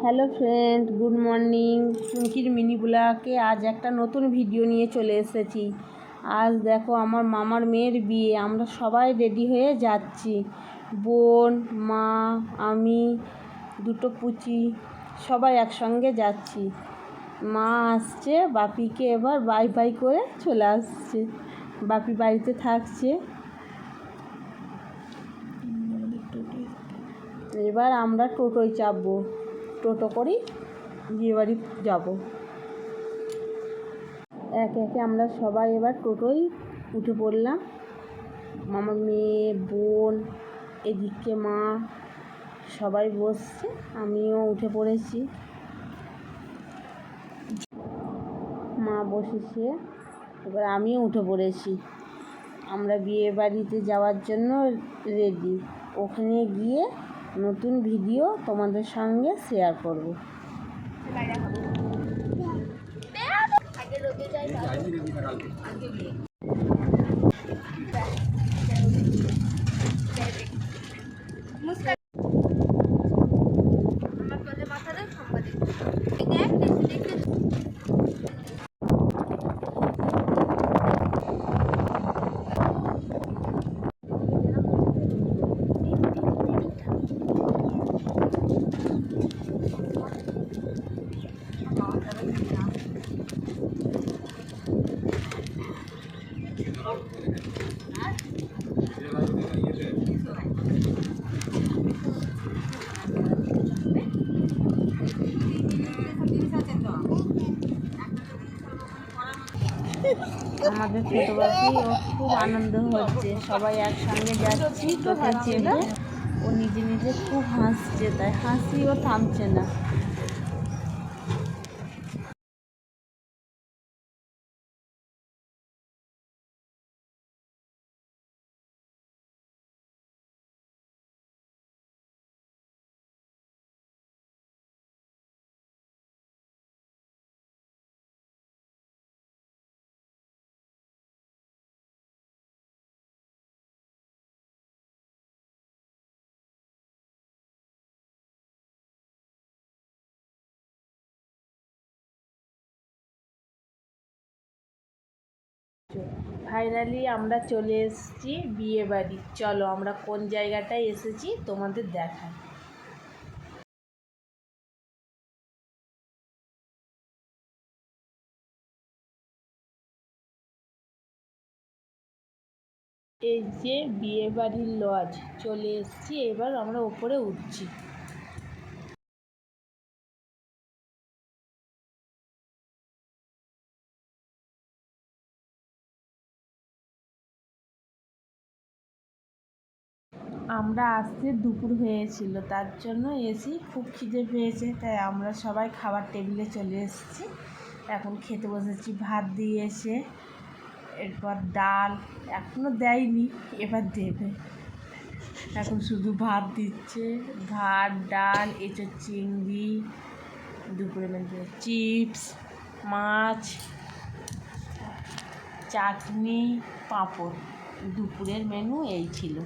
Hello friend, good morning. চুমকির mini ব্লগে আজ একটা নতুন ভিডিও নিয়ে চলে এসেছি। আজ দেখো আমার মামার মেয়ের বিয়ে, আমরা সবাই রেডি হয়ে যাচ্ছি। বোন, মা, আমি, দুটো পুচি সবাই একসঙ্গে যাচ্ছি। মা আসছে, বাপিকে এবার বাই বাই করে চলে আসছে। বাপি বাড়িতে থাকছে। এবার আমরা টোটোয় চাপবো, টোটো করেই বিয়েবাড়ি যাব। একে একে আমরা সবাই এবার টোটোয় উঠে পড়লাম। মামার মেয়ে, বোন, এদিকে মা সবাই বসছে, আমিও উঠে পড়েছি। মা বসেছে, এবার আমিও উঠে পড়েছি। আমরা বিয়ে বাড়িতে যাওয়ার জন্য রেডি। ওখানে গিয়ে নতুন ভিডিও তোমাদের সঙ্গে শেয়ার করব। আমাদের ছোটো বাপি ও খুব আনন্দ হচ্ছে, সবাই একসঙ্গে যাচ্ছি টোটো চেপে। ও নিজে নিজে খুব হাসছে, তাই হাসি ও থামছে না। ফাইনালি আমরা চলে এসেছি বিয়ে বাড়ি। চলো আমরা কোন জায়গাটায় এসেছি তোমাদের দেখাই। এই যে বিয়ে বাড়ির লজ, চলে এসেছি। এবার আমরা ওপরে উঠছি। আমরা আসতে দুপুর হয়েছিল, তার জন্য এসি খুব খিদে পেয়েছে, তাই আমরা সবাই খাবার টেবিলে চলে এসেছি। এখন খেতে বসেছি। ভাত দিয়েছে, এরপর ডাল এখনও দেয়নি, এবার দেবে। এখন শুধু ভাত দিচ্ছে, ভাত, ডাল, এঁচোড় চিংড়ি, দুপুরে মেনু চিপস, মাছ, চাটনি, পাঁপড়। দুপুরের মেনু এই ছিল।